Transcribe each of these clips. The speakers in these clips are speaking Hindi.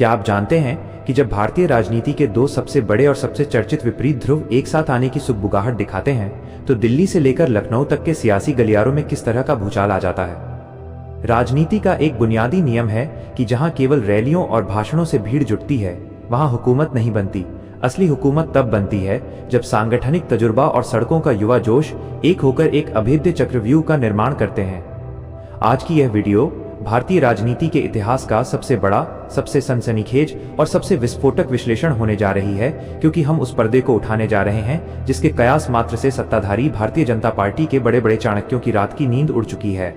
क्या आप जानते हैं कि जब भारतीय राजनीति के दो सबसे बड़े और सबसे चर्चित विपरीत ध्रुव एक साथ आने की सुगबुगाहट दिखाते हैं तो दिल्ली से लेकर लखनऊ तक के सियासी गलियारों में किस तरह का भूचाल आ जाता है। राजनीति का एक बुनियादी नियम है कि जहां केवल रैलियों और भाषणों से भीड़ जुटती है वहां हुकूमत नहीं बनती। असली हुकूमत तब बनती है जब सांगठनिक तजुर्बा और सड़कों का युवा जोश एक होकर एक अभेद्य चक्रव्यूह का निर्माण करते हैं। आज की यह वीडियो भारतीय राजनीति के इतिहास का सबसे बड़ा, सबसे सनसनीखेज और सबसे विस्फोटक विश्लेषण होने जा रही है, क्योंकि हम उस पर्दे को उठाने जा रहे हैं जिसके कयास मात्र से सत्ताधारी भारतीय जनता पार्टी के बड़े बड़े चाणक्यों की रात की नींद उड़ चुकी है।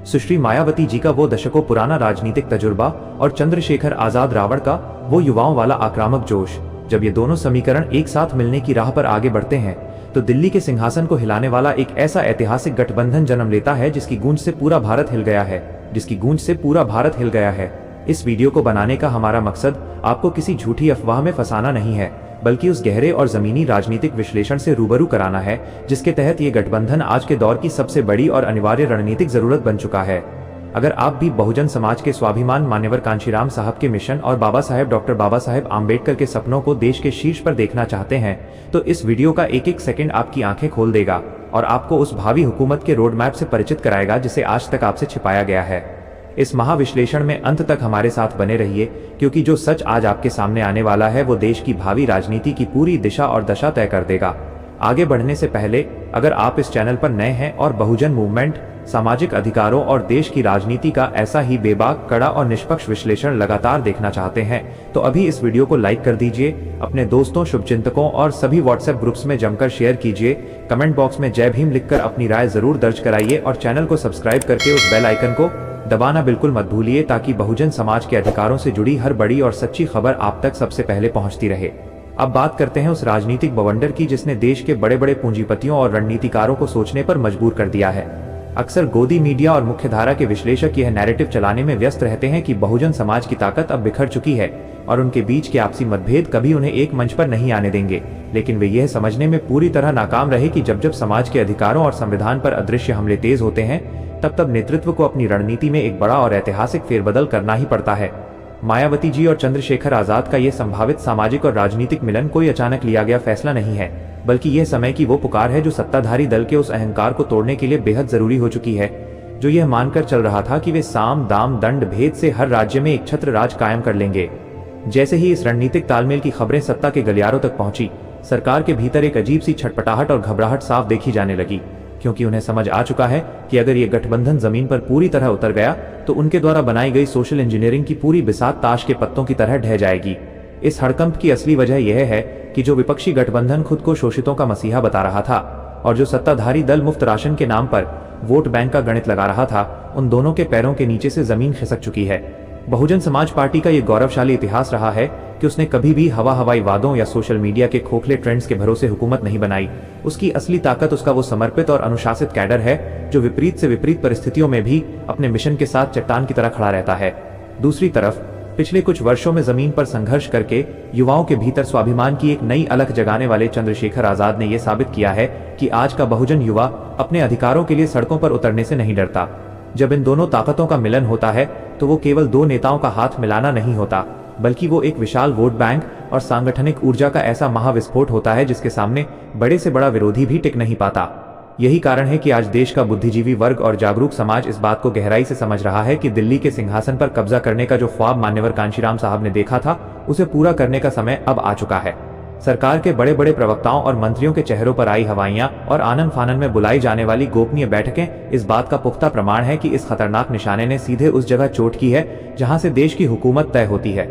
सुश्री मायावती जी का वो दशकों पुराना राजनीतिक तजुर्बा और चंद्रशेखर आजाद रावण का वो युवाओं वाला आक्रामक जोश, जब ये दोनों समीकरण एक साथ मिलने की राह पर आगे बढ़ते हैं तो दिल्ली के सिंहासन को हिलाने वाला एक ऐसा ऐतिहासिक गठबंधन जन्म लेता है जिसकी गूंज से पूरा भारत हिल गया है। इस वीडियो को बनाने का हमारा मकसद आपको किसी झूठी अफवाह में फंसाना नहीं है, बल्कि उस गहरे और जमीनी राजनीतिक विश्लेषण से रूबरू कराना है जिसके तहत ये गठबंधन आज के दौर की सबसे बड़ी और अनिवार्य रणनीतिक जरूरत बन चुका है। अगर आप भी बहुजन समाज के स्वाभिमान मान्यवर कांशीराम साहब के मिशन और डॉक्टर बाबा साहेब आम्बेडकर के सपनों को देश के शीर्ष पर देखना चाहते हैं तो इस वीडियो का एक एक सेकंड आपकी आंखें खोल देगा और आपको उस भावी हुकूमत के रोड मैप से परिचित कराएगा जिसे आज तक आपसे छिपाया गया है। इस महाविश्लेषण में अंत तक हमारे साथ बने रहिए, क्योंकि जो सच आज आपके सामने आने वाला है वो देश की भावी राजनीति की पूरी दिशा और दशा तय कर देगा। आगे बढ़ने से पहले अगर आप इस चैनल पर नए हैं और बहुजन मूवमेंट, सामाजिक अधिकारों और देश की राजनीति का ऐसा ही बेबाक, कड़ा और निष्पक्ष विश्लेषण लगातार देखना चाहते हैं तो अभी इस वीडियो को लाइक कर दीजिए, अपने दोस्तों, शुभचिंतकों और सभी व्हाट्सएप ग्रुप्स में जमकर शेयर कीजिए। कमेंट बॉक्स में जय भीम लिखकर अपनी राय जरूर दर्ज कराइए और चैनल को सब्सक्राइब करके उस बेल आइकन को दबाना बिल्कुल मत भूलिए, ताकि बहुजन समाज के अधिकारों से जुड़ी हर बड़ी और सच्ची खबर आप तक सबसे पहले पहुंचती रहे। अब बात करते हैं उस राजनीतिक बवंडर की जिसने देश के बड़े बड़े पूंजीपतियों और रणनीतिकारों को सोचने पर मजबूर कर दिया है। अक्सर गोदी मीडिया और मुख्यधारा के विश्लेषक यह नैरेटिव चलाने में व्यस्त रहते हैं कि बहुजन समाज की ताकत अब बिखर चुकी है और उनके बीच के आपसी मतभेद कभी उन्हें एक मंच पर नहीं आने देंगे, लेकिन वे यह समझने में पूरी तरह नाकाम रहे कि जब जब समाज के अधिकारों और संविधान पर अदृश्य हमले तेज होते हैं तब तब नेतृत्व को अपनी रणनीति में एक बड़ा और ऐतिहासिक फेरबदल करना ही पड़ता है। मायावती जी और चंद्रशेखर आजाद का यह संभावित सामाजिक और राजनीतिक मिलन कोई अचानक लिया गया फैसला नहीं है, बल्कि यह समय की वो पुकार है जो सत्ताधारी दल के उस अहंकार को तोड़ने के लिए बेहद जरूरी हो चुकी है, जो यह मानकर चल रहा था कि वे साम दाम दंड भेद से हर राज्य में एक छत्र राज कायम कर लेंगे। जैसे ही इस रणनीतिक तालमेल की खबरें सत्ता के गलियारों तक पहुंची, सरकार के भीतर एक अजीब सी छटपटाहट और घबराहट साफ देखी जाने लगी, क्योंकि उन्हें समझ आ चुका है कि अगर ये गठबंधन जमीन पर पूरी तरह उतर गया तो उनके द्वारा बनाई गई सोशल इंजीनियरिंग की पूरी बिसात ताश के पत्तों की तरह ढह जाएगी। इस हड़कंप की असली वजह यह है कि जो विपक्षी गठबंधन खुद को शोषितों का मसीहा बता रहा था और जो सत्ताधारी दल मुफ्त राशन के नाम पर वोट बैंक का गणित लगा रहा था, उन दोनों के पैरों के नीचे से जमीन खिसक चुकी है। बहुजन समाज पार्टी का ये गौरवशाली इतिहास रहा है कि उसने कभी भी हवाई वादों या सोशल मीडिया के खोखले ट्रेंड्स के भरोसे हुकूमत नहीं बनाई। उसकी असली ताकत उसका वो समर्पित और अनुशासित कैडर है जो विपरीत से विपरीत परिस्थितियों में भी अपने मिशन के साथ चट्टान की तरह खड़ा रहता है। दूसरी तरफ पिछले कुछ वर्षों में जमीन पर संघर्ष करके युवाओं के भीतर स्वाभिमान की एक नई अलख जगाने वाले चंद्रशेखर आजाद ने यह साबित किया है कि आज का बहुजन युवा अपने अधिकारों के लिए सड़कों पर उतरने से नहीं डरता। जब इन दोनों ताकतों का मिलन होता है तो वो केवल दो नेताओं का हाथ मिलाना नहीं होता, बल्कि वो एक विशाल वोट बैंक और सांगठनिक ऊर्जा का ऐसा महाविस्फोट होता है जिसके सामने बड़े से बड़ा विरोधी भी टिक नहीं पाता। यही कारण है कि आज देश का बुद्धिजीवी वर्ग और जागरूक समाज इस बात को गहराई से समझ रहा है कि दिल्ली के सिंहासन पर कब्जा करने का जो ख्वाब मान्यवर कांशीराम साहब ने देखा था उसे पूरा करने का समय अब आ चुका है। सरकार के बड़े बड़े प्रवक्ताओं और मंत्रियों के चेहरों पर आई हवाइयां और आनन फानन में बुलाई जाने वाली गोपनीय बैठकें इस बात का पुख्ता प्रमाण है कि इस खतरनाक निशाने ने सीधे उस जगह चोट की है जहां से देश की हुकूमत तय होती है।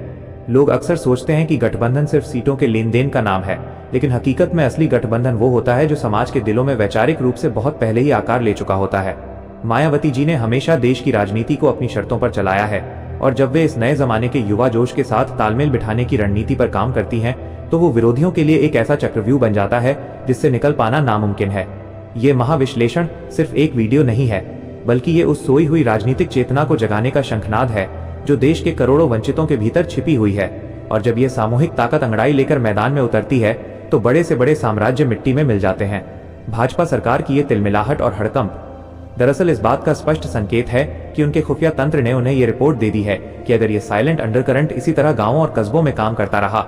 लोग अक्सर सोचते हैं कि गठबंधन सिर्फ सीटों के लेन देन का नाम है, लेकिन हकीकत में असली गठबंधन वो होता है जो समाज के दिलों में वैचारिक रूप से बहुत पहले ही आकार ले चुका होता है। मायावती जी ने हमेशा देश की राजनीति को अपनी शर्तों पर चलाया है और जब वे इस नए जमाने के युवा जोश के साथ तालमेल बिठाने की रणनीति पर काम करती हैं तो वो विरोधियों के लिए एक ऐसा चक्रव्यूह बन जाता है जिससे निकल पाना नामुमकिन है। ये महाविश्लेषण सिर्फ एक वीडियो नहीं है, बल्कि ये उस सोई हुई राजनीतिक चेतना को जगाने का शंखनाद है जो देश के करोड़ों वंचितों के भीतर छिपी हुई है। और जब ये सामूहिक ताकत अंगड़ाई लेकर मैदान में उतरती है तो बड़े से बड़े साम्राज्य मिट्टी में मिल जाते हैं। भाजपा सरकार की ये तिलमिलाहट और हड़कंप दरअसल इस बात का स्पष्ट संकेत है कि उनके खुफिया तंत्र ने उन्हें ये रिपोर्ट दे दी है कि अगर ये साइलेंट अंडरकरंट इसी तरह गांवों और कस्बों में काम करता रहा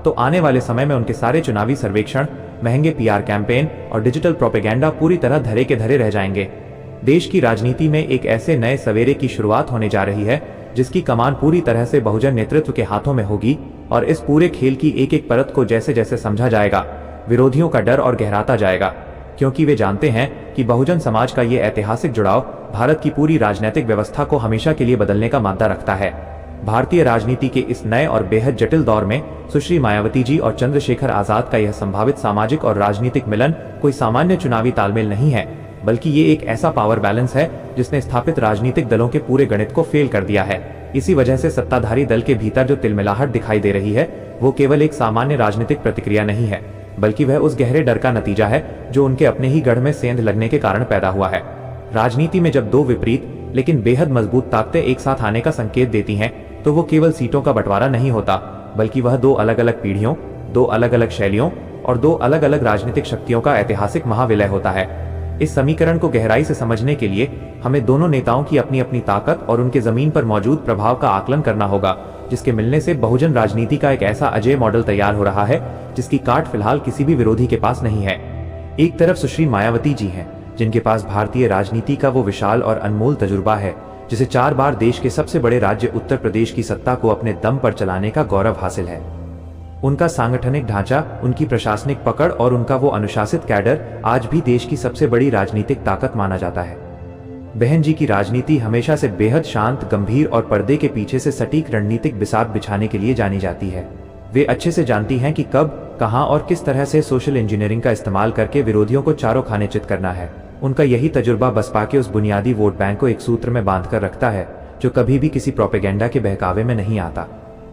तो आने वाले समय में उनके सारे चुनावी सर्वेक्षण, महंगे पीआर कैंपेन और डिजिटल प्रोपेगेंडा पूरी तरह धरे के धरे रह जाएंगे। देश की राजनीति में एक ऐसे नए सवेरे की शुरुआत होने जा रही है जिसकी कमान पूरी तरह से बहुजन नेतृत्व के हाथों में होगी और इस पूरे खेल की एक एक परत को जैसे जैसे समझा जाएगा, विरोधियों का डर और गहराता जाएगा, क्योंकि वे जानते हैं कि बहुजन समाज का ये ऐतिहासिक जुड़ाव भारत की पूरी राजनीतिक व्यवस्था को हमेशा के लिए बदलने का मादा रखता है। भारतीय राजनीति के इस नए और बेहद जटिल दौर में सुश्री मायावती जी और चंद्रशेखर आजाद का यह संभावित सामाजिक और राजनीतिक मिलन कोई सामान्य चुनावी तालमेल नहीं है, बल्कि ये एक ऐसा पावर बैलेंस है जिसने स्थापित राजनीतिक दलों के पूरे गणित को फेल कर दिया है। इसी वजह से सत्ताधारी दल के भीतर जो तिलमिलाहट दिखाई दे रही है वो केवल एक सामान्य राजनीतिक प्रतिक्रिया नहीं है, बल्कि वह उस गहरे डर का नतीजा है जो उनके अपने ही गढ़ में सेंध लगने के कारण पैदा हुआ है। राजनीति में जब दो विपरीत लेकिन बेहद मजबूत ताकतें एक साथ आने का संकेत देती हैं तो वो केवल सीटों का बंटवारा नहीं होता, बल्कि वह दो अलग अलग पीढ़ियों, दो अलग अलग शैलियों और दो अलग अलग राजनीतिक शक्तियों का ऐतिहासिक महाविलय होता है। इस समीकरण को गहराई से समझने के लिए हमें दोनों नेताओं की अपनी अपनी ताकत और उनके जमीन पर मौजूद प्रभाव का आकलन करना होगा, जिसके मिलने से बहुजन राजनीति का एक ऐसा अजय मॉडल तैयार हो रहा है जिसकी काट फिलहाल किसी भी विरोधी के पास नहीं है। एक तरफ सुश्री मायावती जी हैं, जिनके पास भारतीय राजनीति का वो विशाल और अनमोल तजुर्बा है जिसे 4 बार देश के सबसे बड़े राज्य उत्तर प्रदेश की सत्ता को अपने दम पर चलाने का गौरव हासिल है। उनका सांगठनिक ढांचा, उनकी प्रशासनिक पकड़ और उनका वो अनुशासित कैडर आज भी देश की सबसे बड़ी राजनीतिक ताकत माना जाता है। बहन जी की राजनीति हमेशा से बेहद शांत, गंभीर और पर्दे के पीछे से सटीक रणनीतिक बिसात बिछाने के लिए जानी जाती है। वे अच्छे से जानती हैं कि कब, कहां और किस तरह से सोशल इंजीनियरिंग का इस्तेमाल करके विरोधियों को चारों खाने चित करना है। उनका यही तजुर्बा बसपा के उस बुनियादी वोट बैंक को एक सूत्र में बांधकर रखता है जो कभी भी किसी प्रोपेगेंडा के बहकावे में नहीं आता।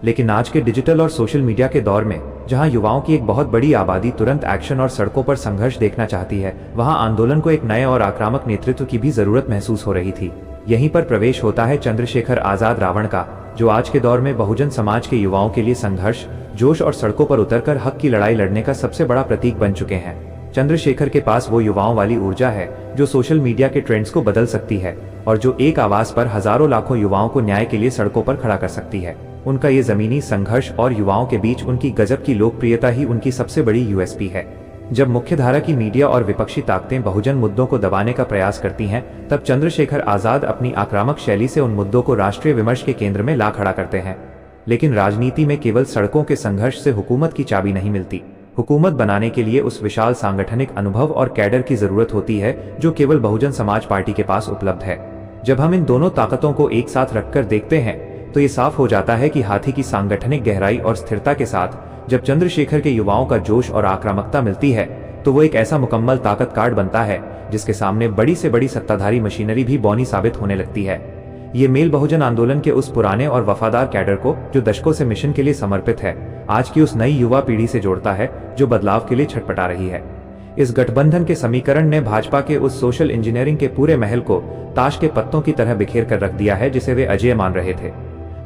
लेकिन आज के डिजिटल और सोशल मीडिया के दौर में जहां युवाओं की एक बहुत बड़ी आबादी तुरंत एक्शन और सड़कों पर संघर्ष देखना चाहती है, वहां आंदोलन को एक नए और आक्रामक नेतृत्व की भी जरूरत महसूस हो रही थी। यहीं पर प्रवेश होता है चंद्रशेखर आजाद रावण का, जो आज के दौर में बहुजन समाज के युवाओं के लिए संघर्ष, जोश और सड़कों पर उतरकर हक की लड़ाई लड़ने का सबसे बड़ा प्रतीक बन चुके हैं। चंद्रशेखर के पास वो युवाओं वाली ऊर्जा है जो सोशल मीडिया के ट्रेंड्स को बदल सकती है और जो एक आवाज पर हजारों लाखों युवाओं को न्याय के लिए सड़कों पर खड़ा कर सकती है। उनका ये जमीनी संघर्ष और युवाओं के बीच उनकी गजब की लोकप्रियता ही उनकी सबसे बड़ी यूएसपी है। जब मुख्यधारा की मीडिया और विपक्षी ताकतें बहुजन मुद्दों को दबाने का प्रयास करती हैं, तब चंद्रशेखर आजाद अपनी आक्रामक शैली से उन मुद्दों को राष्ट्रीय विमर्श के केंद्र में ला खड़ा करते हैं। लेकिन राजनीति में केवल सड़कों के संघर्ष से हुकूमत की चाबी नहीं मिलती। हुकूमत बनाने के लिए उस विशाल सांगठनिक अनुभव और कैडर की जरूरत होती है जो केवल बहुजन समाज पार्टी के पास उपलब्ध है। जब हम इन दोनों ताकतों को एक साथ रखकर देखते हैं तो ये साफ हो जाता है कि हाथी की सांगठनिक गहराई और स्थिरता के साथ जब चंद्रशेखर के युवाओं का जोश और आक्रामकता मिलती है तो वो एक ऐसा मुकम्मल ताकत कार्ड बनता है जिसके सामने बड़ी से बड़ी सत्ताधारी मशीनरी भी बौनी साबित होने लगती है। ये मेल बहुजन आंदोलन के उस पुराने और वफादार कैडर को, जो दशकों से मिशन के लिए समर्पित है, आज की उस नई युवा पीढ़ी से जोड़ता है जो बदलाव के लिए छटपटा रही है। इस गठबंधन के समीकरण ने भाजपा के उस सोशल इंजीनियरिंग के पूरे महल को ताश के पत्तों की तरह बिखेर कर रख दिया है जिसे वे अजेय मान रहे थे।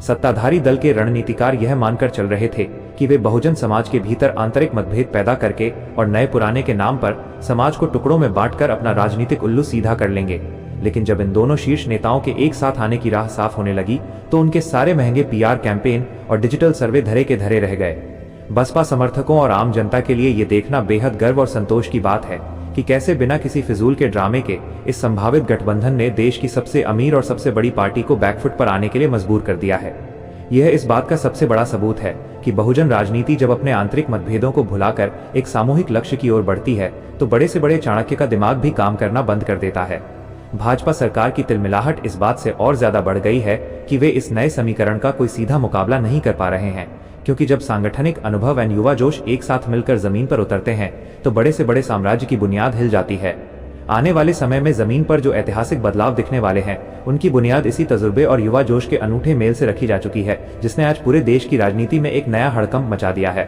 सत्ताधारी दल के रणनीतिकार यह मानकर चल रहे थे कि वे बहुजन समाज के भीतर आंतरिक मतभेद पैदा करके और नए पुराने के नाम पर समाज को टुकड़ों में बांटकर अपना राजनीतिक उल्लू सीधा कर लेंगे। लेकिन जब इन दोनों शीर्ष नेताओं के एक साथ आने की राह साफ होने लगी तो उनके सारे महंगे पीआर कैंपेन और डिजिटल सर्वे धरे के धरे रह गए। बसपा समर्थकों और आम जनता के लिए ये देखना बेहद गर्व और संतोष की बात है कि कैसे बिना किसी फिजूल के ड्रामे के इस संभावित गठबंधन ने देश की सबसे अमीर और सबसे बड़ी पार्टी को बैकफुट पर आने के लिए मजबूर कर दिया है। यह इस बात का सबसे बड़ा सबूत है कि बहुजन राजनीति जब अपने आंतरिक मतभेदों को भुलाकर एक सामूहिक लक्ष्य की ओर बढ़ती है तो बड़े से बड़े चाणक्य का दिमाग भी काम करना बंद कर देता है। भाजपा सरकार की तिलमिलाहट इस बात से और ज्यादा बढ़ गई है कि वे इस नए समीकरण का कोई सीधा मुकाबला नहीं कर पा रहे हैं, क्योंकि जब सांगठनिक अनुभव एवं युवा जोश एक साथ मिलकर जमीन पर उतरते हैं तो बड़े से बड़े साम्राज्य की बुनियाद हिल जाती है। आने वाले समय में जमीन पर जो ऐतिहासिक बदलाव दिखने वाले हैं उनकी बुनियाद इसी तजुर्बे और युवा जोश के अनूठे मेल से रखी जा चुकी है जिसने आज पूरे देश की राजनीति में एक नया हड़कंप मचा दिया है।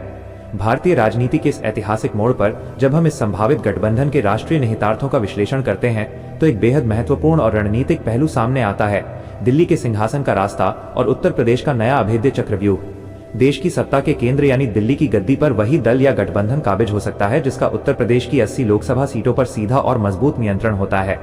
भारतीय राजनीति के इस ऐतिहासिक मोड़ पर जब हम इस संभावित गठबंधन के राष्ट्रीय निहितार्थों का विश्लेषण करते हैं तो एक बेहद महत्वपूर्ण और रणनीतिक पहलू सामने आता है, दिल्ली के सिंहासन का रास्ता और उत्तर प्रदेश का नया अभेद्य चक्रव्यूह। देश की सत्ता के केंद्र यानी दिल्ली की गद्दी पर वही दल या गठबंधन काबिज हो सकता है जिसका उत्तर प्रदेश की 80 लोकसभा सीटों पर सीधा और मजबूत नियंत्रण होता है।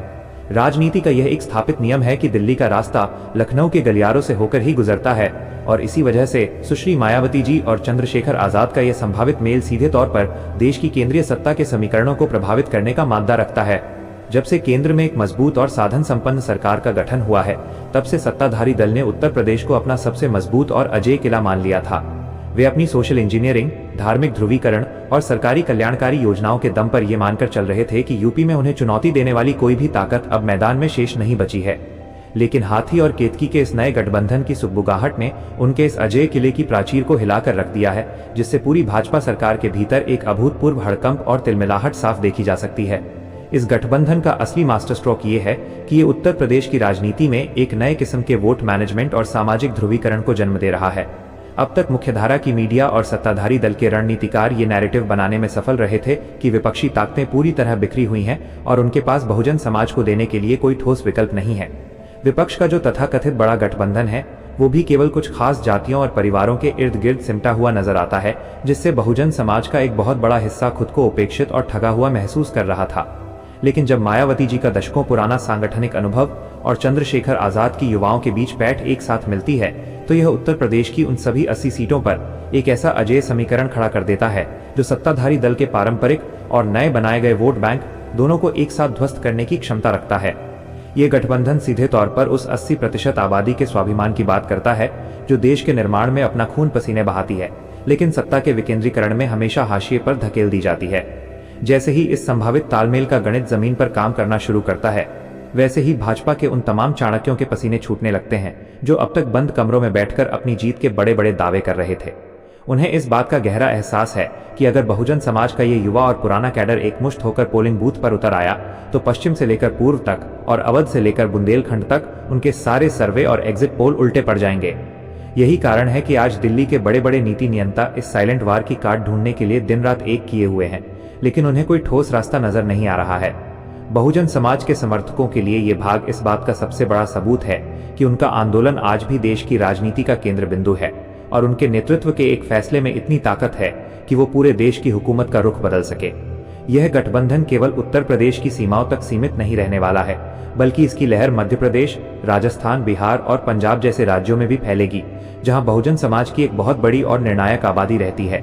राजनीति का यह एक स्थापित नियम है कि दिल्ली का रास्ता लखनऊ के गलियारों से होकर ही गुजरता है और इसी वजह से सुश्री मायावती जी और चंद्रशेखर आजाद का यह संभावित मेल सीधे तौर पर देश की केंद्रीय सत्ता के समीकरणों को प्रभावित करने का मादा रखता है। जब से केंद्र में एक मजबूत और साधन संपन्न सरकार का गठन हुआ है, तब से सत्ताधारी दल ने उत्तर प्रदेश को अपना सबसे मजबूत और अजेय किला मान लिया था। वे अपनी सोशल इंजीनियरिंग, धार्मिक ध्रुवीकरण और सरकारी कल्याणकारी योजनाओं के दम पर ये मानकर चल रहे थे कि यूपी में उन्हें चुनौती देने वाली कोई भी ताकत अब मैदान में शेष नहीं बची है। लेकिन हाथी और केतकी के इस नए गठबंधन की सुगबुगाहट ने उनके इस अजेय किले की प्राचीर को हिलाकर रख दिया है, जिससे पूरी भाजपा सरकार के भीतर एक अभूतपूर्व हड़कंप और तिलमिलाहट साफ देखी जा सकती है। इस गठबंधन का असली मास्टर स्ट्रोक ये है कि ये उत्तर प्रदेश की राजनीति में एक नए किस्म के वोट मैनेजमेंट और सामाजिक ध्रुवीकरण को जन्म दे रहा है। अब तक मुख्यधारा की मीडिया और सत्ताधारी दल के रणनीतिकार ये नैरेटिव बनाने में सफल रहे थे कि विपक्षी ताकतें पूरी तरह बिखरी हुई हैं और उनके पास बहुजन समाज को देने के लिए कोई ठोस विकल्प नहीं है। विपक्ष का जो तथाकथित बड़ा गठबंधन है, वो भी केवल कुछ खास जातियों और परिवारों के इर्द गिर्द सिमटा हुआ नजर आता है, जिससे बहुजन समाज का एक बहुत बड़ा हिस्सा खुद को उपेक्षित और ठगा हुआ महसूस कर रहा था। लेकिन जब मायावती जी का दशकों पुराना सांगठनिक अनुभव और चंद्रशेखर आजाद की युवाओं के बीच पैठ एक साथ मिलती है, तो यह उत्तर प्रदेश की उन सभी 80 सीटों पर एक ऐसा अजेय समीकरण खड़ा कर देता है जो सत्ताधारी दल के पारंपरिक और नए बनाए गए वोट बैंक दोनों को एक साथ ध्वस्त करने की क्षमता रखता है। ये गठबंधन सीधे तौर पर उस 80% आबादी के स्वाभिमान की बात करता है जो देश के निर्माण में अपना खून पसीने बहाती है, लेकिन सत्ता के विकेंद्रीकरण में हमेशा हाशिए पर धकेल दी जाती है। जैसे ही इस संभावित तालमेल का गणित जमीन पर काम करना शुरू करता है, वैसे ही भाजपा के उन तमाम चाणक्यों के पसीने छूटने लगते हैं जो अब तक बंद कमरों में बैठकर अपनी जीत के बड़े बड़े दावे कर रहे थे। उन्हें इस बात का गहरा एहसास है कि अगर बहुजन समाज का ये युवा और पुराना कैडर एकमुश्त होकर पोलिंग बूथ पर उतर आया, तो पश्चिम से लेकर पूर्व तक और अवध से लेकर बुंदेलखंड तक उनके सारे सर्वे और एग्जिट पोल उल्टे पड़ जाएंगे। यही कारण है कि आज दिल्ली के बड़े बड़े नीति नियंता इस साइलेंट वार की काट ढूंढने के लिए दिन रात एक किए हुए हैं, लेकिन उन्हें कोई ठोस रास्ता नजर नहीं आ रहा है। बहुजन समाज के समर्थकों के लिए ये भाग इस बात का सबसे बड़ा सबूत है कि उनका आंदोलन आज भी देश की राजनीति का केंद्र बिंदु है और उनके नेतृत्व के एक फैसले में इतनी ताकत है कि वो पूरे देश की हुकूमत का रुख बदल सके। यह गठबंधन केवल उत्तर प्रदेश की सीमाओं तक सीमित नहीं रहने वाला है, बल्कि इसकी लहर मध्य प्रदेश, राजस्थान, बिहार और पंजाब जैसे राज्यों में भी फैलेगी, जहां बहुजन समाज की एक बहुत बड़ी और निर्णायक आबादी रहती है।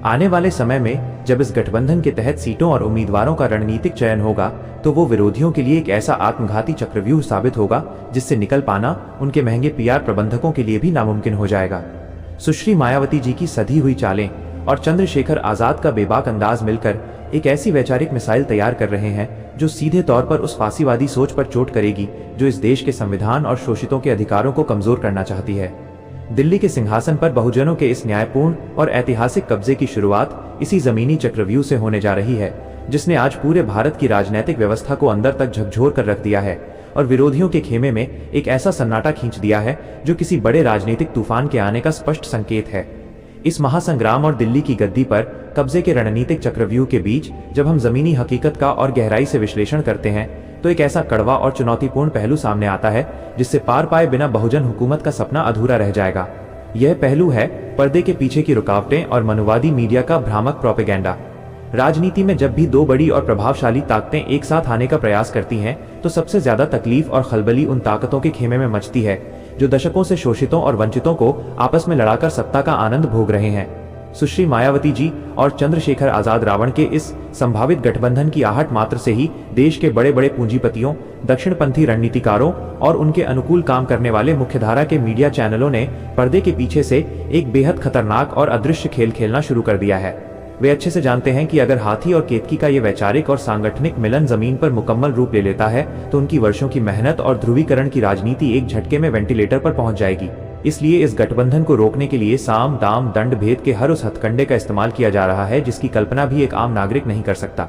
आने वाले समय में जब इस गठबंधन के तहत सीटों और उम्मीदवारों का रणनीतिक चयन होगा, तो वो विरोधियों के लिए एक ऐसा आत्मघाती चक्रव्यूह साबित होगा जिससे निकल पाना उनके महंगे पीआर प्रबंधकों के लिए भी नामुमकिन हो जाएगा। सुश्री मायावती जी की सधी हुई चालें और चंद्रशेखर आजाद का बेबाक अंदाज मिलकर एक ऐसी वैचारिक मिसाइल तैयार कर रहे हैं जो सीधे तौर पर उस फांसीवादी सोच पर चोट करेगी जो इस देश के संविधान और शोषितों के अधिकारों को कमजोर करना चाहती है। दिल्ली के सिंहासन पर बहुजनों के इस न्यायपूर्ण और ऐतिहासिक कब्जे की शुरुआत इसी जमीनी चक्रव्यूह से होने जा रही है, जिसने आज पूरे भारत की राजनीतिक व्यवस्था को अंदर तक झकझोर कर रख दिया है और विरोधियों के खेमे में एक ऐसा सन्नाटा खींच दिया है जो किसी बड़े राजनीतिक तूफान के आने का स्पष्ट संकेत है। इस महासंग्राम और दिल्ली की गद्दी पर कब्जे के रणनीतिक चक्रव्यूह के बीच जब हम जमीनी हकीकत का और गहराई से विश्लेषण करते हैं, तो एक ऐसा कड़वा और चुनौतीपूर्ण पहलू सामने आता है जिससे पार पाए बिना बहुजन हुकूमत का सपना अधूरा रह जाएगा। यह पहलू है पर्दे के पीछे की रुकावटें और मनुवादी मीडिया का भ्रामक प्रोपेगेंडा। राजनीति में जब भी दो बड़ी और प्रभावशाली ताकतें एक साथ आने का प्रयास करती हैं, तो सबसे ज्यादा तकलीफ और खलबली उन ताकतों के खेमे में मचती है जो दशकों से शोषितों और वंचितों को आपस में लड़ाकर सत्ता का आनंद भोग रहे हैं। सुश्री मायावती जी और चंद्रशेखर आजाद रावण के इस संभावित गठबंधन की आहट मात्र से ही देश के बड़े बड़े पूंजीपतियों, दक्षिणपंथी रणनीतिकारों और उनके अनुकूल काम करने वाले मुख्यधारा के मीडिया चैनलों ने पर्दे के पीछे से एक बेहद खतरनाक और अदृश्य खेल खेलना शुरू कर दिया है। वे अच्छे से जानते हैं कि अगर हाथी और केतकी का ये वैचारिक और सांगठनिक मिलन जमीन पर मुकम्मल रूप ले लेता है, तो उनकी वर्षों की मेहनत और ध्रुवीकरण की राजनीति एक झटके में वेंटिलेटर पर पहुंच जाएगी। इसलिए इस गठबंधन को रोकने के लिए साम, दाम, दंड भेद के हर उस हथकंडे का इस्तेमाल किया जा रहा है जिसकी कल्पना भी एक आम नागरिक नहीं कर सकता।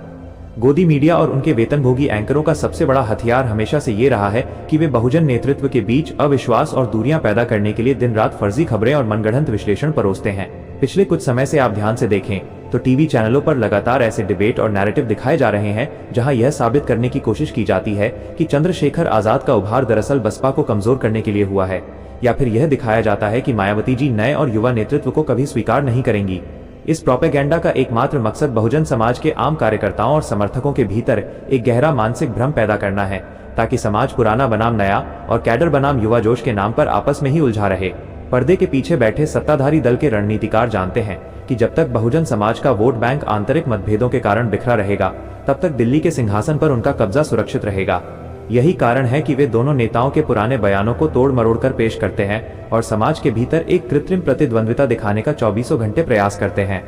गोदी मीडिया और उनके वेतनभोगी एंकरों का सबसे बड़ा हथियार हमेशा से ये रहा है कि वे बहुजन नेतृत्व के बीच अविश्वास और दूरियां पैदा करने के लिए दिन रात फर्जी खबरें और मनगढ़ंत विश्लेषण परोसते हैं। पिछले कुछ समय से आप ध्यान से देखें तो टीवी चैनलों पर लगातार ऐसे डिबेट और नैरेटिव दिखाए जा रहे हैं जहां यह साबित करने की कोशिश की जाती है कि चंद्रशेखर आजाद का उभार दरअसल बसपा को कमजोर करने के लिए हुआ है, या फिर यह दिखाया जाता है कि मायावती जी नए और युवा नेतृत्व को कभी स्वीकार नहीं करेंगी। इस प्रोपेगेंडा का एकमात्र मकसद बहुजन समाज के आम कार्यकर्ताओं और समर्थकों के भीतर एक गहरा मानसिक भ्रम पैदा करना है ताकि समाज पुराना बनाम नया और कैडर बनाम युवा जोश के नाम पर आपस में ही उलझा रहे। पर्दे के पीछे बैठे सत्ताधारी दल के रणनीतिकार जानते हैं कि जब तक बहुजन समाज का वोट बैंक आंतरिक मतभेदों के कारण बिखरा रहेगा, तब तक दिल्ली के सिंहासन पर उनका कब्जा सुरक्षित रहेगा। यही कारण है कि वे दोनों नेताओं के पुराने बयानों को तोड़ मरोड़ कर पेश करते हैं और समाज के भीतर एक कृत्रिम प्रतिद्वंद्विता दिखाने का 24 घंटे प्रयास करते हैं।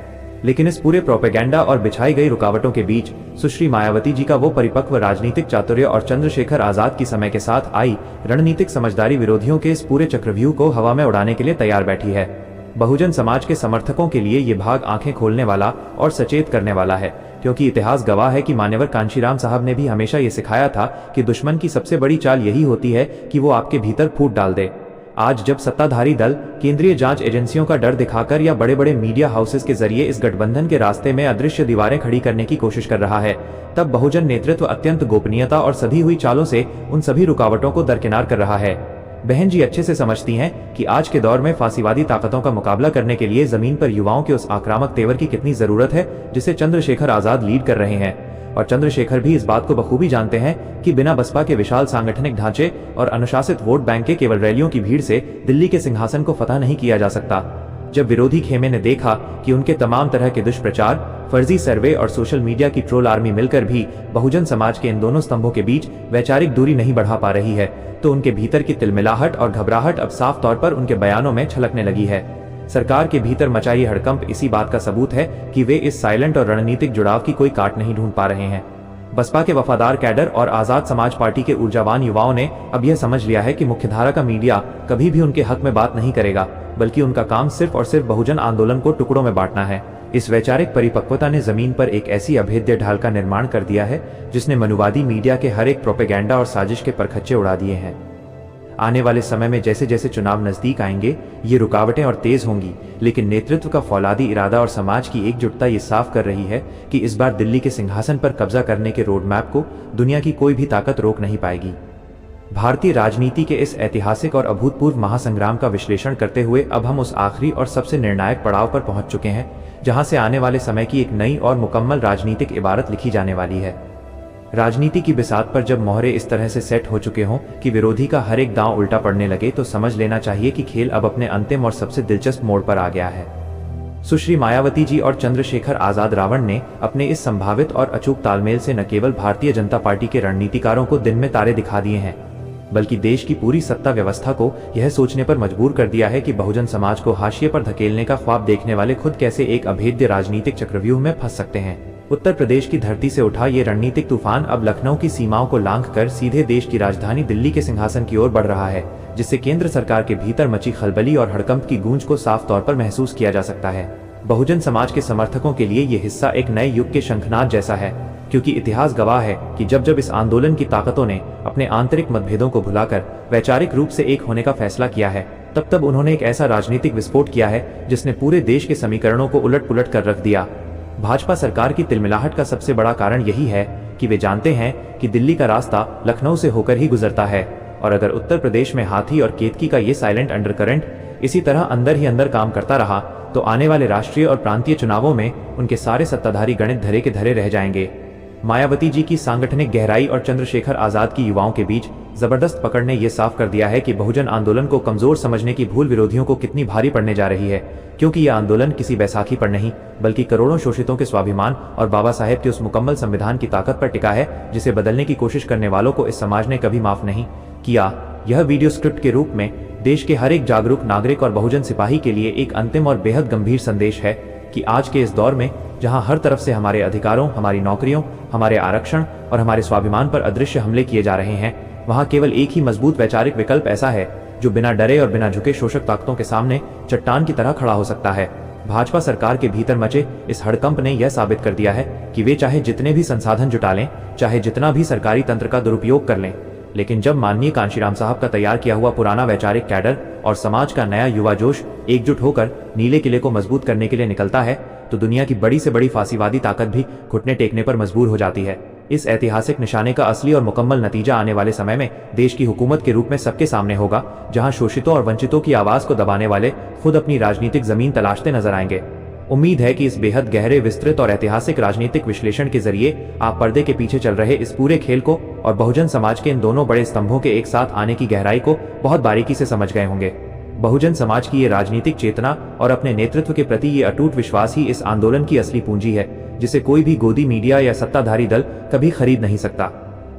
लेकिन इस पूरे प्रोपेगेंडा और बिछाई गई रुकावटों के बीच सुश्री मायावती जी का वो परिपक्व राजनीतिक चातुर्य और चंद्रशेखर आजाद की समय के साथ आई रणनीतिक समझदारी विरोधियों के इस पूरे चक्रव्यूह को हवा में उड़ाने के लिए तैयार बैठी है। बहुजन समाज के समर्थकों के लिए ये भाग आंखें खोलने वाला और सचेत करने वाला है, क्योंकि इतिहास गवाह है कि मान्यवर कांशीराम साहब ने भी हमेशा ये सिखाया था कि दुश्मन की सबसे बड़ी चाल यही होती है कि वो आपके भीतर फूट डाल दे। आज जब सत्ताधारी दल केंद्रीय जांच एजेंसियों का डर दिखाकर या बड़े बड़े मीडिया हाउसेस के जरिए इस गठबंधन के रास्ते में अदृश्य दीवारें खड़ी करने की कोशिश कर रहा है, तब बहुजन नेतृत्व अत्यंत गोपनीयता और सधी हुई चालों से उन सभी रुकावटों को दरकिनार कर रहा है। बहन जी अच्छे से समझती हैं कि आज के दौर में फांसीवादी ताकतों का मुकाबला करने के लिए जमीन पर युवाओं के उस आक्रामक तेवर की कितनी जरूरत है जिसे चंद्रशेखर आजाद लीड कर रहे हैं। और चंद्रशेखर भी इस बात को बखूबी जानते हैं कि बिना बसपा के विशाल सांगठनिक ढांचे और अनुशासित वोट बैंक के केवल रैलियों की भीड़ से दिल्ली के सिंहासन को फतह नहीं किया जा सकता। जब विरोधी खेमे ने देखा कि उनके तमाम तरह के दुष्प्रचार, फर्जी सर्वे और सोशल मीडिया की ट्रोल आर्मी मिलकर भी बहुजन समाज के इन दोनों स्तंभों के बीच वैचारिक दूरी नहीं बढ़ा पा रही है, तो उनके भीतर की तिलमिलाहट और घबराहट अब साफ तौर पर उनके बयानों में छलकने लगी है। सरकार के भीतर मचा ये हड़कंप इसी बात का सबूत है कि वे इस साइलेंट और रणनीतिक जुड़ाव की कोई काट नहीं ढूंढ पा रहे हैं। बसपा के वफादार कैडर और आजाद समाज पार्टी के ऊर्जावान युवाओं ने अब यह समझ लिया है कि मुख्यधारा का मीडिया कभी भी उनके हक में बात नहीं करेगा, बल्कि उनका काम सिर्फ और सिर्फ बहुजन आंदोलन को टुकड़ों में बांटना है। इस वैचारिक परिपक्वता ने जमीन पर एक ऐसी अभेद्य ढाल का निर्माण कर दिया है जिसने मनुवादी मीडिया के हर एक प्रोपेगेंडा और साजिश के परखच्चे उड़ा दिए हैं। आने वाले समय में जैसे जैसे चुनाव नजदीक आएंगे, ये रुकावटें और तेज होंगी, लेकिन नेतृत्व का फौलादी इरादा और समाज की एकजुटता ये साफ कर रही है कि इस बार दिल्ली के सिंहासन पर कब्जा करने के रोड मैप को दुनिया की कोई भी ताकत रोक नहीं पाएगी। भारतीय राजनीति के इस ऐतिहासिक और अभूतपूर्व महासंग्राम का विश्लेषण करते हुए अब हम उस आखिरी और सबसे निर्णायक पड़ाव पर पहुंच चुके हैं, जहां से आने वाले समय की एक नई और मुकम्मल राजनीतिक इबारत लिखी जाने वाली है। राजनीति की बिसात पर जब मोहरे इस तरह से सेट हो चुके हों कि विरोधी का हर एक दांव उल्टा पड़ने लगे, तो समझ लेना चाहिए कि खेल अब अपने अंतिम और सबसे दिलचस्प मोड़ पर आ गया है। सुश्री मायावती जी और चंद्रशेखर आजाद रावण ने अपने इस संभावित और अचूक तालमेल से न केवल भारतीय जनता पार्टी के रणनीतिकारों को दिन में तारे दिखा दिए हैं, बल्कि देश की पूरी सत्ता व्यवस्था को यह सोचने पर मजबूर कर दिया है कि बहुजन समाज को हाशिए पर धकेलने का ख्वाब देखने वाले खुद कैसे एक अभेद्य राजनीतिक चक्रव्यूह में फंस सकते हैं। उत्तर प्रदेश की धरती से उठा ये रणनीतिक तूफान अब लखनऊ की सीमाओं को लांघकर सीधे देश की राजधानी दिल्ली के सिंहासन की ओर बढ़ रहा है, जिससे केंद्र सरकार के भीतर मची खलबली और हड़कंप की गूंज को साफ तौर पर महसूस किया जा सकता है। बहुजन समाज के समर्थकों के लिए ये हिस्सा एक नए युग के शंखनाद जैसा है, क्योंकि इतिहास गवाह है कि जब जब इस आंदोलन की ताकतों ने अपने आंतरिक मतभेदों को भुलाकर वैचारिक रूप से एक होने का फैसला किया है, तब तब उन्होंने एक ऐसा राजनीतिक विस्फोट किया है जिसने पूरे देश के समीकरणों को उलट पुलट कर रख दिया। भाजपा सरकार की तिलमिलाहट का सबसे बड़ा कारण यही है कि वे जानते हैं कि दिल्ली का रास्ता लखनऊ से होकर ही गुजरता है, और अगर उत्तर प्रदेश में हाथी और केतकी का ये साइलेंट अंडरकरंट इसी तरह अंदर ही अंदर काम करता रहा, तो आने वाले राष्ट्रीय और प्रांतीय चुनावों में उनके सारे सत्ताधारी गणित धरे के धरे रह जाएंगे। मायावती जी की सांगठनिक गहराई और चंद्रशेखर आजाद की युवाओं के बीच जबरदस्त पकड़ ने यह साफ कर दिया है कि बहुजन आंदोलन को कमजोर समझने की भूल विरोधियों को कितनी भारी पड़ने जा रही है, क्योंकि यह आंदोलन किसी बैसाखी पर नहीं, बल्कि करोड़ों शोषितों के स्वाभिमान और बाबा साहेब के उस मुकम्मल संविधान की ताकत पर टिका है जिसे बदलने की कोशिश करने वालों को इस समाज ने कभी माफ नहीं किया। यह वीडियो स्क्रिप्ट के रूप में देश के हर एक जागरूक नागरिक और बहुजन सिपाही के लिए एक अंतिम और बेहद गंभीर संदेश है कि आज के इस दौर में जहां हर तरफ से हमारे अधिकारों, हमारी नौकरियों, हमारे आरक्षण और हमारे स्वाभिमान पर अदृश्य हमले किए जा रहे हैं, वहां केवल एक ही मजबूत वैचारिक विकल्प ऐसा है जो बिना डरे और बिना झुके शोषक ताकतों के सामने चट्टान की तरह खड़ा हो सकता है। भाजपा सरकार के भीतर मचे इस हड़कंप ने यह साबित कर दिया है कि वे चाहे जितने भी संसाधन जुटा लें, चाहे जितना भी सरकारी तंत्र का दुरुपयोग कर लें, लेकिन जब माननीय कांशीराम साहब का तैयार किया हुआ पुराना वैचारिक कैडर और समाज का नया युवा जोश एकजुट होकर नीले किले को मजबूत करने के लिए निकलता है, तो दुनिया की बड़ी से बड़ी फांसीवादी ताकत भी घुटने टेकने पर मजबूर हो जाती है। इस ऐतिहासिक निशाने का असली और मुकम्मल नतीजा आने वाले समय में देश की हुकूमत के रूप में सबके सामने होगा, जहां शोषितों और वंचितों की आवाज को दबाने वाले खुद अपनी राजनीतिक जमीन तलाशते नजर आएंगे। उम्मीद है कि इस बेहद गहरे, विस्तृत और ऐतिहासिक राजनीतिक विश्लेषण के जरिए आप पर्दे के पीछे चल रहे इस पूरे खेल को और बहुजन समाज के इन दोनों बड़े स्तंभों के एक साथ आने की गहराई को बहुत बारीकी से समझ गए होंगे। बहुजन समाज की ये राजनीतिक चेतना और अपने नेतृत्व के प्रति ये अटूट विश्वास ही इस आंदोलन की असली पूंजी है, जिसे कोई भी गोदी मीडिया या सत्ताधारी दल कभी खरीद नहीं सकता।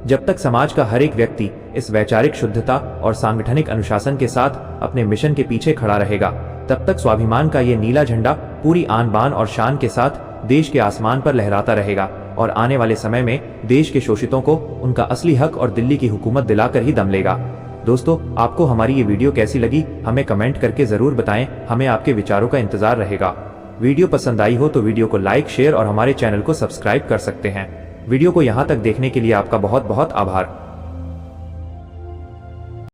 जब तक समाज का हर एक व्यक्ति इस वैचारिक शुद्धता और सांगठनिक अनुशासन के साथ अपने मिशन के पीछे खड़ा रहेगा, तब तक स्वाभिमान का ये नीला झंडा पूरी आन बान और शान के साथ देश के आसमान पर लहराता रहेगा और आने वाले समय में देश के शोषितों को उनका असली हक और दिल्ली की हुकूमत दिलाकर ही दम लेगा। दोस्तों, आपको हमारी ये वीडियो कैसी लगी हमें कमेंट करके जरूर बताएं, हमें आपके विचारों का इंतजार रहेगा। वीडियो पसंद आई हो तो वीडियो को लाइक, शेयर और हमारे चैनल को सब्सक्राइब कर सकते हैं। वीडियो को यहाँ तक देखने के लिए आपका बहुत बहुत आभार।